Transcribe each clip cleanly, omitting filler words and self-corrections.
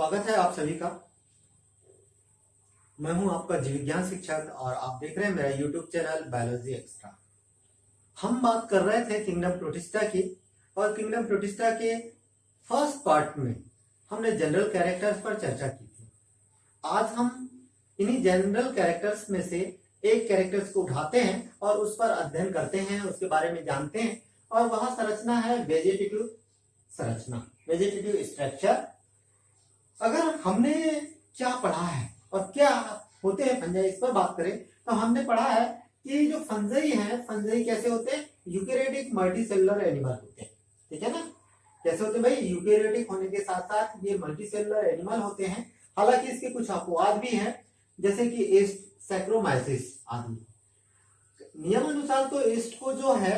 स्वागत है आप सभी का। मैं हूं आपका जीव विज्ञान शिक्षक और आप देख रहे हैं मेरा यूट्यूब चैनल बायोलॉजी एक्स्ट्रा। हम बात कर रहे थे किंगडम प्रोटिस्टा की, और किंगडम प्रोटिस्टा के फर्स्ट पार्ट में हमने जनरल कैरेक्टर्स पर चर्चा की थी। आज हम इन्हीं जनरल कैरेक्टर्स में से एक कैरेक्टर्स को उठाते हैं और उस पर अध्ययन करते हैं, उसके बारे में जानते हैं। और वह संरचना है वेजिटेटिव संरचना, वेजिटेटिव स्ट्रक्चर। अगर हमने क्या पढ़ा है और क्या होते हैं फंजाई, इस पर बात करें तो हमने पढ़ा है कि जो फंजाई हैं, फंजाई कैसे होते हैं? यूकेरियोटिक मल्टीसेलुलर एनिमल होते हैं। ठीक है ना? कैसे होते हैं भाई? यूकेरियोटिक होने के साथ साथ ये मल्टीसेलुलर एनिमल होते हैं। हालांकि इसके कुछ अपवाद भी हैं, जैसे कि ईस्ट, सैक्रोमाइसिस आदि। नियमानुसार तो ईस्ट को जो है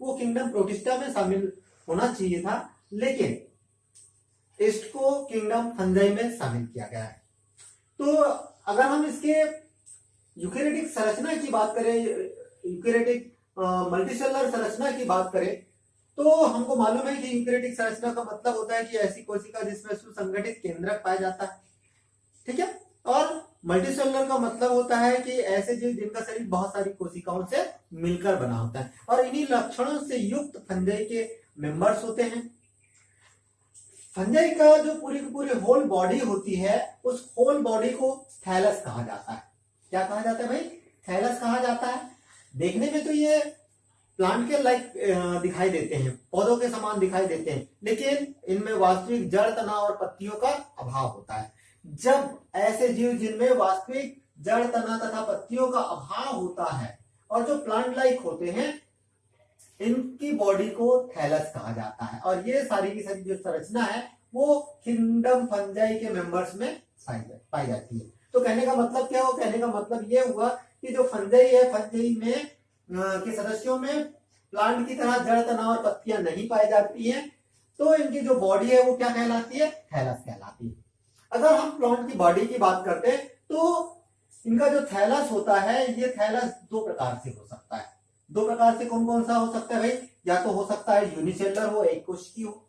वो किंगडम प्रोटिस्टा में शामिल होना चाहिए था, लेकिन ईस्ट को किंगडम फंजाई में शामिल किया गया है। तो अगर हम इसके यूकेरियोटिक संरचना की बात करें, यूकेरियोटिक मल्टीसेलुलर संरचना की बात करें, तो हमको मालूम है कि यूकेरियोटिक संरचना का मतलब होता है कि ऐसी कोशिका जिसमें सुसंगठित केंद्रक पाया जाता है। ठीक है? और मल्टीसेलुलर का मतलब होता है कि ऐसे जीव जिनका शरीर बहुत सारी कोशिकाओं से मिलकर बना होता है, और इन्हीं लक्षणों से युक्त फंजाई के मेंबर्स होते हैं। फंजाई का जो पूरी की पूरी होल बॉडी होती है, उस होल बॉडी को थैलस कहा जाता है। क्या कहा जाता है भाई? थैलस कहा जाता है। देखने में तो ये प्लांट के लाइक दिखाई देते हैं, पौधों के समान दिखाई देते हैं, लेकिन इनमें वास्तविक जड़, तना और पत्तियों का अभाव होता है। जब ऐसे जीव जिनमें वास्तविक जड़, तना तथा पत्तियों का अभाव होता है और जो प्लांट लाइक होते हैं, इनकी बॉडी को थैलस कहा जाता है। और ये सारी की सारी जो संरचना है वो किंगडम फंजाई के मेंबर्स में पाई जाती है। तो कहने का मतलब क्या हो? कहने का मतलब ये हुआ कि जो फंजाई है, फंजाई में के सदस्यों में प्लांट की तरह जड़, तना और पत्तियां नहीं पाई जाती हैं, तो इनकी जो बॉडी है वो क्या कहलाती है? थैलस कहलाती है। अगर हम प्लांट की बॉडी की बात करते हैं तो इनका जो थैलस होता है, ये थैलस दो प्रकार से हो सकता है। दो प्रकार से कौन कौन सा हो सकता है भाई? या तो हो सकता है यूनिसेलुलर हो, एक कोशिकीय हो,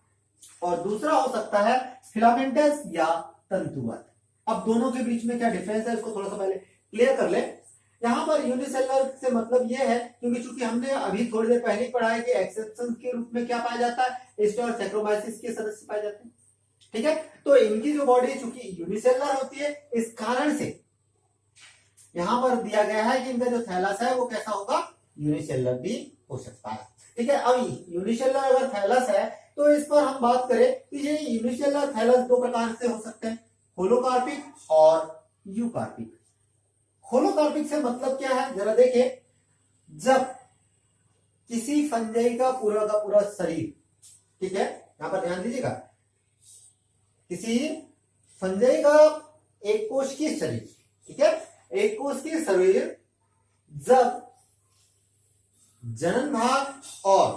और दूसरा हो सकता है फिलामेंटस या तंतुवत। अब दोनों के बीच में क्या डिफरेंस है, इसको थोड़ा सा पहले क्लियर कर ले। यहाँ पर यूनिसेलुलर से मतलब ये है, क्योंकि चूंकि हमने अभी थोड़ी देर पहले पढ़ा है कि एक्सेप्शन के रूप में क्या पाया जाता है? ईस्ट और सैक्रोमाइसिस के सदस्य पाए जाते हैं। ठीक है? तो इनकी जो बॉडी चूंकि यूनिसेलुलर होती है, इस कारण से यहां पर दिया गया है कि इनका जो थैलस है वो कैसा होगा? यूनिसेलुलर भी हो सकता है। ठीक है? अब यूनिसेलुलर अगर थैलस है तो इस पर हम बात करें तो ये यूनिसेलुलर थैलस दो प्रकार से हो सकते हैं, होलोकार्पिक और यूकार्पिक। होलोकार्पिक से मतलब क्या है, जरा देखिए। जब किसी फंजाई का पूरा शरीर, ठीक है, यहां पर ध्यान दीजिएगा, किसी फंजाई का एक कोश की शरीर, ठीक है, एक कोश की शरीर जब जनन भाग और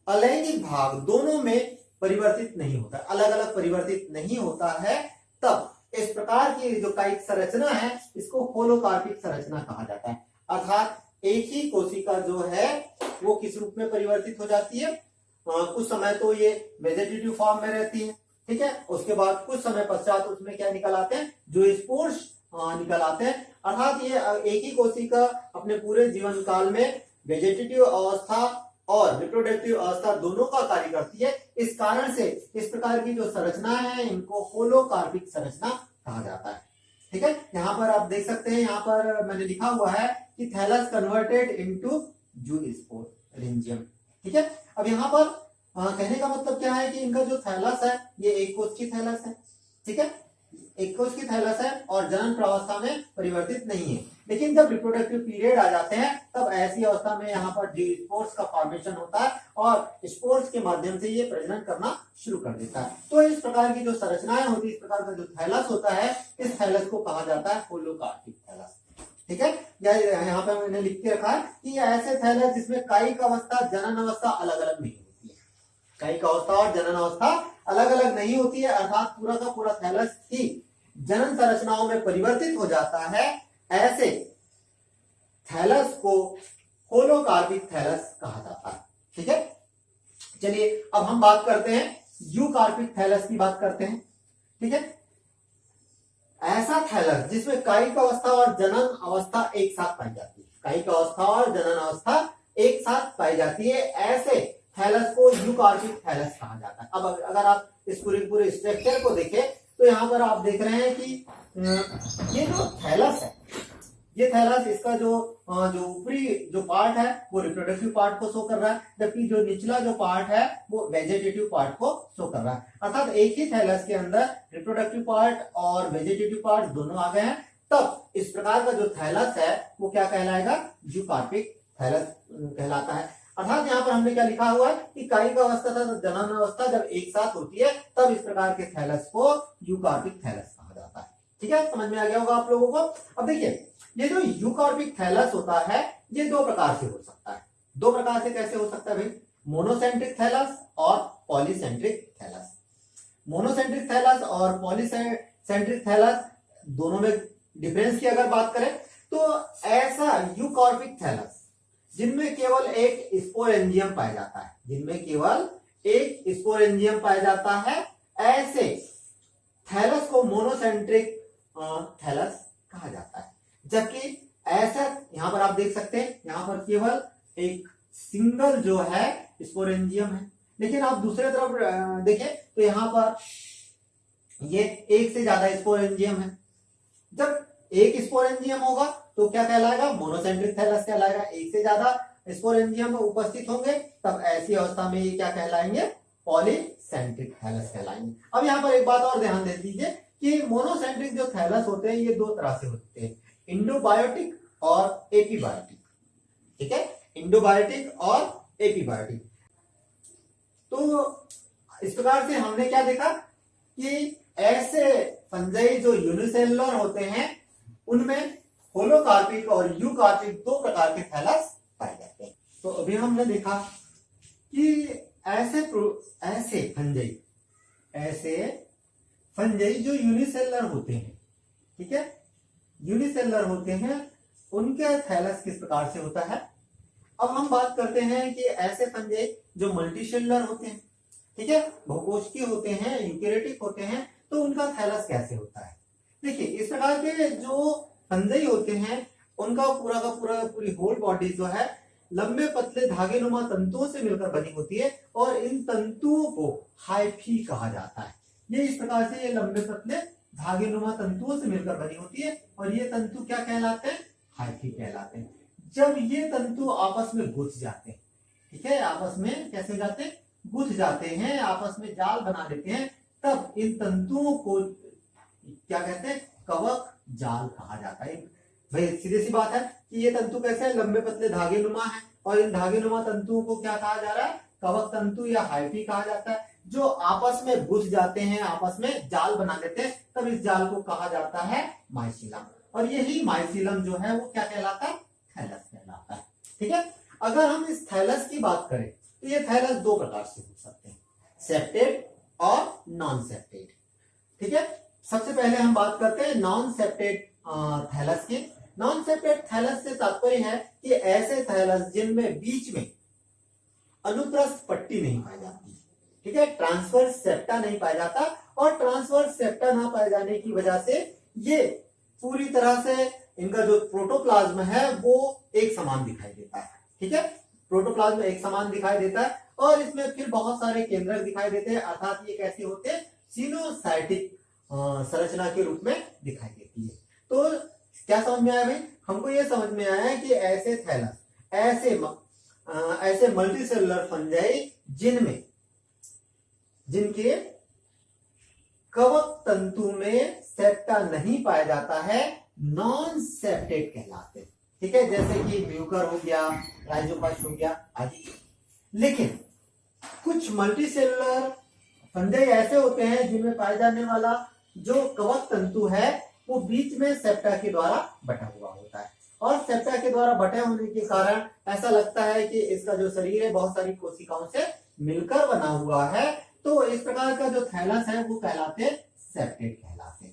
अलैंगिक भाग दोनों में परिवर्तित नहीं होता, अलग अलग परिवर्तित नहीं होता है, तब इस प्रकार की जो कायिक संरचना है इसको होलोकार्पिक संरचना कहा जाता है। अर्थात एक ही कोशिका जो है वो किस रूप में परिवर्तित हो जाती है? कुछ समय तो ये वेजिटेटिव फॉर्म में रहती है, ठीक है, उसके बाद कुछ समय पश्चात उसमें क्या निकल आते हैं? जो स्पोर्स निकल आते हैं। अर्थात ये एक ही कोशिका अपने पूरे जीवन काल में वेजिटेटिव अवस्था और रिप्रोडक्टिव अवस्था दोनों का कार्य करती है। इस कारण से इस प्रकार की जो संरचना है इनको होलोकार्पिक संरचना कहा जाता है। ठीक है? यहाँ पर आप देख सकते हैं, यहाँ पर मैंने लिखा हुआ है कि थैलस कन्वर्टेड इनटू जूस्पोरेंजियम। ठीक है? अब यहाँ पर कहने का मतलब क्या है कि इनका जो थैलस है ये एक कोश की थैलस है। ठीक है? एक कोश की थैलस है और जनन प्रावस्था में परिवर्तित नहीं है, लेकिन जब रिप्रोडक्टिव पीरियड आ जाते हैं तब ऐसी अवस्था में यहाँ पर स्पोर्स का फॉर्मेशन होता है और स्पोर्स के माध्यम से ये प्रजनन करना शुरू कर देता है। तो इस प्रकार की जो संरचनाएं होती है, इस प्रकार का जो थैलस होता है, इस थैलस को कहा जाता है होलोकार्पिक थैलस। ठीक है? या यहाँ पर मैंने लिख के रखा है कि ऐसे थैलस जिसमें कायिक अवस्था, जनन अवस्था अलग अलग नहीं होती है। कायिक अवस्था और जनन अवस्था अलग अलग नहीं होती है, अर्थात पूरा का पूरा थैलस ही जनन संरचनाओं में परिवर्तित हो जाता है। ऐसे थैलस को होलोकार्पिक थैलस कहा जाता है। ठीक है? चलिए अब हम बात करते हैं यूकार्पिक थैलस की बात करते हैं। ठीक है। ऐसा थैलस जिसमें कायिक अवस्था और जनन अवस्था एक साथ पाई जाती है, कायिक अवस्था और जनन अवस्था एक साथ पाई जाती है, ऐसे थैलस को यूकार्पिक थैलस कहा जाता है। अब अगर आप इस पूरे स्ट्रक्चर को देखें तो यहाँ पर आप देख रहे हैं कि ये जो थैलस है, ये थैलस इसका जो ऊपरी जो पार्ट है वो रिप्रोडक्टिव पार्ट को शो कर रहा है, जबकि जो निचला जो पार्ट है वो वेजिटेटिव पार्ट को शो कर रहा है। अर्थात एक ही थैलस के अंदर रिप्रोडक्टिव पार्ट और वेजिटेटिव पार्ट दोनों आ गए हैं। तब इस प्रकार का जो थैलस है वो क्या कहलाएगा, यूकार्पिक थैलस कहलाता है। अर्थात यहाँ पर हमने क्या लिखा हुआ है कि कायिक अवस्था तथा जनन अवस्था जब एक साथ होती है तब इस प्रकार के थैलस को यूकार्पिक थैलस कहा जाता है। ठीक है, समझ में आ गया होगा आप लोगों को। अब देखिए, ये जो यूकार्पिक थैलस होता है ये दो प्रकार से हो सकता है। दो प्रकार से कैसे हो सकता है भाई, मोनोसेंट्रिक थैलस और पॉलीसेंट्रिक थैलस। मोनोसेंट्रिक थैलस और पॉलीसेंट्रिक थैलस दोनों में डिफरेंस की अगर बात करें तो ऐसा यूकार्पिक थैलस जिनमें केवल एक स्पोरेंजियम पाया जाता है, जिनमें केवल एक स्पोरेंजियम पाया जाता है, ऐसे थैलस को मोनोसेंट्रिक थैलस कहा जाता है। जबकि ऐसा यहाँ पर आप देख सकते हैं, यहाँ पर केवल एक सिंगल जो है स्पोरेंजियम है। लेकिन आप दूसरे तरफ देखें तो यहाँ पर ये एक से ज्यादा स्पोरेंजियम है। जब एक स्पोरेंजियम होगा तो क्या कहलाएगा, मोनोसेंट्रिक थैलस कहलाएगा। एक से ज्यादा स्पोरेंजियम उपस्थित होंगे तब ऐसी अवस्था में ये क्या कहलाएंगे, पॉलीसेंट्रिक थैलस कहलाएंगे। अब यहाँ पर एक बात और ध्यान दे दीजिए कि मोनोसेंट्रिक जो थैलस होते हैं ये दो तरह से होते हैं, इंडोबायोटिक और एपीबायोटिक। ठीक है, इंडोबायोटिक और एपीबायोटिक। तो इस प्रकार से हमने क्या देखा कि ऐसे फंजाई जो यूनिसेलुलर होते हैं उनमें होलोकार्पिक और यूकार्पिक दो प्रकार के थैलस पाए जाते हैं। तो अभी हमने देखा कि ऐसे फंजाई जो यूनिसेलुलर होते हैं, ठीक है, यूनिसेलुलर होते हैं, उनके थैलस किस प्रकार से होता है। अब हम बात करते हैं कि ऐसे फंजाई जो मल्टीसेलुलर होते हैं, ठीक है, बहुकोशिकीय होते हैं, यूकेरियोटिक होते हैं, तो उनका थैलस कैसे होता है। देखिए, इस प्रकार के जो फंजाई होते हैं उनका पूरी होल बॉडी जो है लंबे पतले धागेनुमा तंतुओं से मिलकर बनी होती है और इन तंतुओं को हाइफी कहा जाता है। ये इस प्रकार से ये लंबे पतले धागेनुमा तंतुओं से मिलकर बनी होती है और ये तंतु क्या कहलाते हैं, हाइफी कहलाते हैं। जब ये तंतु आपस में गुथ जाते हैं, ठीक है, आपस में कैसे जाते हैं, गुथ जाते हैं, आपस में जाल बना लेते हैं, तब इन तंतुओं को क्या कहते हैं, कवक जाल कहा जाता है। भाई सीधी सी बात है कि ये तंतु कैसे है, लंबे पतले धागेनुमा है और इन धागेनुमा तंतुओं को क्या कहा जा रहा है, कवक तंतु या हाइफी कहा जाता है। जो आपस में घुस जाते हैं, आपस में जाल बना देते हैं, तब इस जाल को कहा जाता है माइसीलम। और यही माइसीलम जो है वो क्या कहलाता है, थैलस कहलाता है। ठीक है, अगर हम इस थैलस की बात करें तो ये थैलस दो प्रकार से हो सकते हैं, सेप्टेड और नॉन सेप्टेड। ठीक है, सबसे पहले हम बात करते हैं नॉन सेप्टेड थैलस की। नॉन सेप्टेड थैलस से तात्पर्य है कि ऐसे थैलस जिनमें बीच में अनुप्रस्थ पट्टी नहीं पाई जाती, ठीक है, ट्रांसवर्स सेप्टा नहीं पाया जाता, और ट्रांसवर्स सेप्टा ना पाए जाने की वजह से ये पूरी तरह से इनका जो प्रोटोप्लाज्म है वो एक समान दिखाई देता है। ठीक है, प्रोटोप्लाज्म एक समान दिखाई देता है और इसमें फिर बहुत सारे केंद्रक दिखाई देते हैं, अर्थात ये कैसे होते हैं, सिनोसाइटिक संरचना के रूप में दिखाई देती है। तो क्या समझ में आया भाई, हमको ये समझ में आया है कि ऐसे थैलस, ऐसे मल्टीसेलुलर फंजाई जिनके कवक तंतु में सेप्टा नहीं पाया जाता है, नॉन सेप्टेड कहलाते हैं। ठीक है, जैसे कि म्यूकर हो गया, राइजोपस हो गया आदि। लेकिन कुछ मल्टीसेलुलर फंजाई ऐसे होते हैं जिनमें पाए जाने वाला जो कवक तंतु है वो बीच में सेप्टा के द्वारा बटा हुआ होता है, और सेप्टा के द्वारा बटे होने के कारण ऐसा लगता है कि इसका जो शरीर है बहुत सारी कोशिकाओं से मिलकर बना हुआ है। तो इस प्रकार का जो थैलस है वो कहलाते सेप्टेड कहलाते।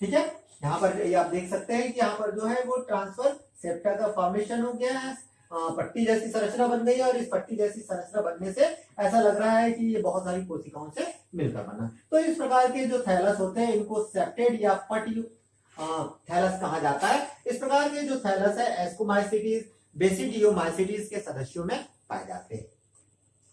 ठीक है, यहाँ पर ये आप देख सकते हैं कि यहाँ पर जो है वो ट्रांसफर सेप्टा का फॉर्मेशन हो गया है पट्टी जैसी संरचना बन गई है और इस पट्टी जैसी संरचना बनने से ऐसा लग रहा है कि ये बहुत सारी कोशिकाओं से मिलकर बना। तो इस प्रकार के जो थैलस होते हैं इनको सेप्टेड या थैलस कहा जाता है। इस प्रकार के जो थैलस है एस्कोमाइसिटीज, बेसिडियोमाइसिटीज के सदस्यों में पाए जाते हैं।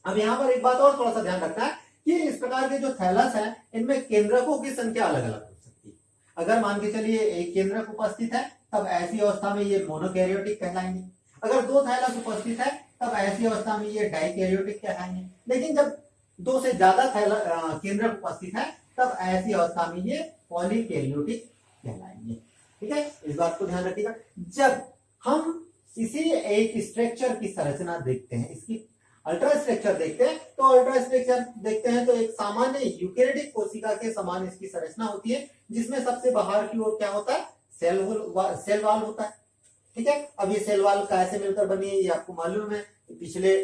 अब यहाँ पर एक बात और थोड़ा सा ध्यान रखना है कि इस प्रकार के जो थैलस है इनमें केंद्रकों की संख्या अलग अलग हो सकती है। अगर मान के चलिए एक केंद्रक उपस्थित है तब ऐसी अवस्था में ये मोनोकैरियोटिक कहलाएंगे। अगर दो थैलस उपस्थित है तब ऐसी अवस्था में ये डाइकैरियोटिक कहलाएंगे। लेकिन जब दो से ज्यादा केंद्रक उपस्थित है तब ऐसी अवस्था में ये पॉलीकैरियोटिक कहलाएंगे। ठीक है, इस बात को ध्यान रखिएगा। जब हम किसी एक स्ट्रक्चर की संरचना देखते हैं, इसकी अल्ट्रा स्ट्रक्चर देखते हैं, तो अल्ट्रा स्ट्रक्चर देखते हैं तो एक सामान्य यूकेरियोटिक कोशिका के समान इसकी संरचना होती है, जिसमें सबसे बाहर की ओर क्या होता है, सेल वाल होता है। ठीक है, अब ये सेल वाल कैसे मिलकर बनी है ये आपको मालूम है, पिछले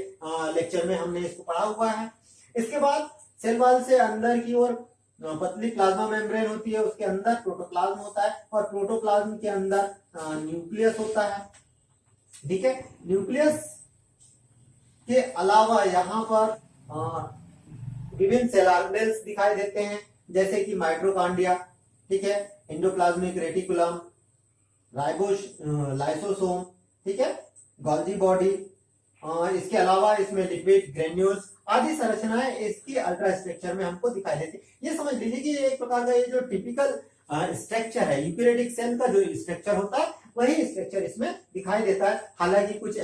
लेक्चर में हमने इसको पढ़ा हुआ है। इसके बाद सेल वाल से अंदर की ओर पतली प्लाज्मा मेम्ब्रेन होती है, उसके अंदर प्रोटोप्लाज्म होता है और प्रोटोप्लाज्म के अंदर न्यूक्लियस होता है। ठीक है, न्यूक्लियस के अलावा यहाँ पर विभिन्न सेल ऑर्गेनेल्स दिखाई देते हैं, जैसे कि माइटोकॉन्ड्रिया, ठीक है, एंडोप्लाज्मिक रेटिकुलम, लाइसोसोम, ठीक है, गोल्गी बॉडी, इसके अलावा इसमें लिपिड ग्रेन्यूल्स आदि संरचनाएं इसकी अल्ट्रा स्ट्रक्चर में हमको दिखाई देती है। ये समझ लीजिए कि एक प्रकार का ये जो टिपिकल स्ट्रक्चर है, यूकेरियोटिक सेल का जो स्ट्रक्चर होता है वही स्ट्रक्चर इसमें दिखाई देता है। हालांकि कुछ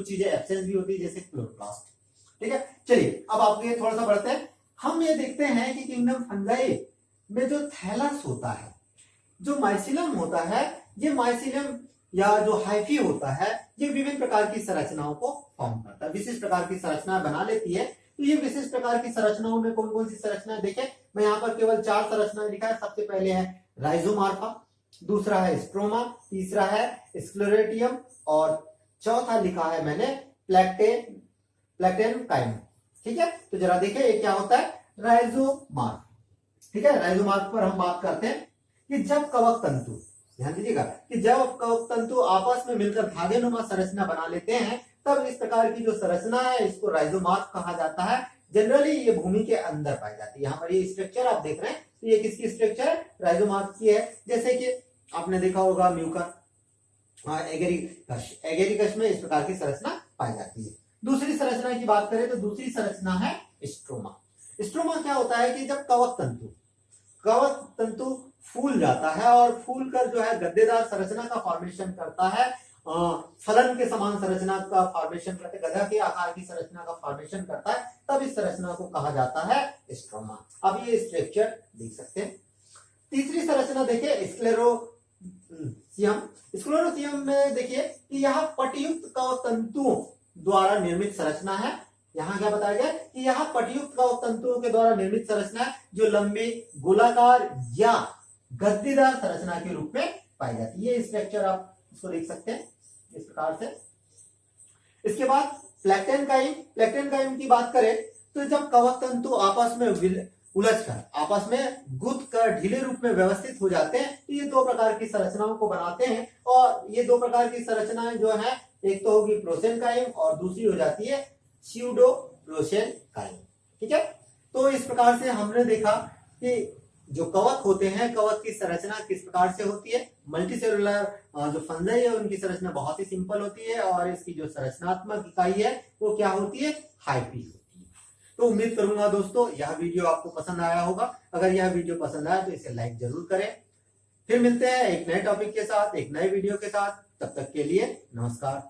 चीजें एब्सेंस भी होती है, जैसे क्लोरोप्लास्ट। ठीक है, चलिए अब आपके थोड़ा सा बढ़ते हैं। हम ये देखते हैं कि किंगडम फंजाई में जो थैलस होता है, जो माइसिलम होता है, ये माइसिलम या जो हाइफी होता है, ये विभिन्न प्रकार की संरचनाओं को फॉर्म करता है, विशिष्ट प्रकार की संरचना बना लेती है। तो ये विशिष्ट प्रकार की संरचनाओं में कौन कौन सी संरचनाएं देखें, मैं यहाँ पर केवल 4 संरचनाएं लिखा है। सबसे पहले है राइजोमार्फा, दूसरा है स्ट्रोमा, तीसरा है स्क्लेरोटियम और चौथा लिखा है मैंने प्लैक्टेनकाइम। ठीक है, तो जरा देखिए ये क्या होता है, राइजोमार्फ। ठीक है, राइजोमार्फ पर हम बात करते हैं कि जब कवक तंतु, ध्यान दीजिएगा कि जब कवक तंतु आपस में मिलकर धागेनुमा संरचना बना लेते हैं तब इस प्रकार की जो संरचना है इसको राइजोमार्फ कहा जाता है। जनरली ये भूमि के अंदर पाई जाती है। यहाँ पर ये स्ट्रक्चर आप देख रहे हैं तो ये किसकी स्ट्रक्चर है, राइजोमार्फ की है। जैसे कि आपने देखा होगा म्यूकर, एगेरिकस में इस प्रकार की संरचना पाई जाती है। दूसरी संरचना की बात करें तो दूसरी संरचना है स्ट्रोमा। स्ट्रोमा क्या होता है कि जब कवक तंतु फूल जाता है और फूल कर जो है गद्देदार संरचना का फॉर्मेशन करता है, फलन के समान संरचना का फॉर्मेशन करते, गधा के आकार की संरचना का फॉर्मेशन करता है, तब इस संरचना को कहा जाता है स्ट्रोमा। अब ये स्ट्रक्चर देख सकते हैं। तीसरी संरचना देखिए स्क्लेरोसियम में देखिए कि यहाँ पटयुक्त कवक तंतुओं द्वारा निर्मित संरचना है। यहाँ क्या बताया गया कि यहाँ पटयुक्त कवक तंतुओं के द्वारा निर्मित संरचना है जो लंबी गोलाकार या गद्देदार संरचना के रूप में पाई जाती है। ये स्ट्रक्चर आप इसको देख सकते हैं इस प्रकार से। इसके बाद प्लैक्टेनकाइम की बात करें तो जब कवक तंतु आपस में उलझकर, आपस में गुथ कर ढीले रूप में व्यवस्थित हो जाते हैं तो ये 2 प्रकार की संरचनाओं को बनाते हैं। और ये 2 प्रकार की संरचनाएं जो है, एक तो होगी प्रोसेनकाइम और दूसरी हो जाती है स्यूडो प्रोसेनकाइम। ठीक है, तो इस प्रकार से हमने देखा कि जो कवक होते हैं, कवक की संरचना किस प्रकार से होती है। मल्टीसेलुलर जो फंजाई है उनकी संरचना बहुत ही सिंपल होती है और इसकी जो संरचनात्मक इकाई है वो क्या होती है, हाइफी होती है। तो उम्मीद करूंगा दोस्तों यह वीडियो आपको पसंद आया होगा। अगर यह वीडियो पसंद आया तो इसे लाइक जरूर करें। फिर मिलते हैं एक नए टॉपिक के साथ, एक नए वीडियो के साथ। तब तक के लिए नमस्कार।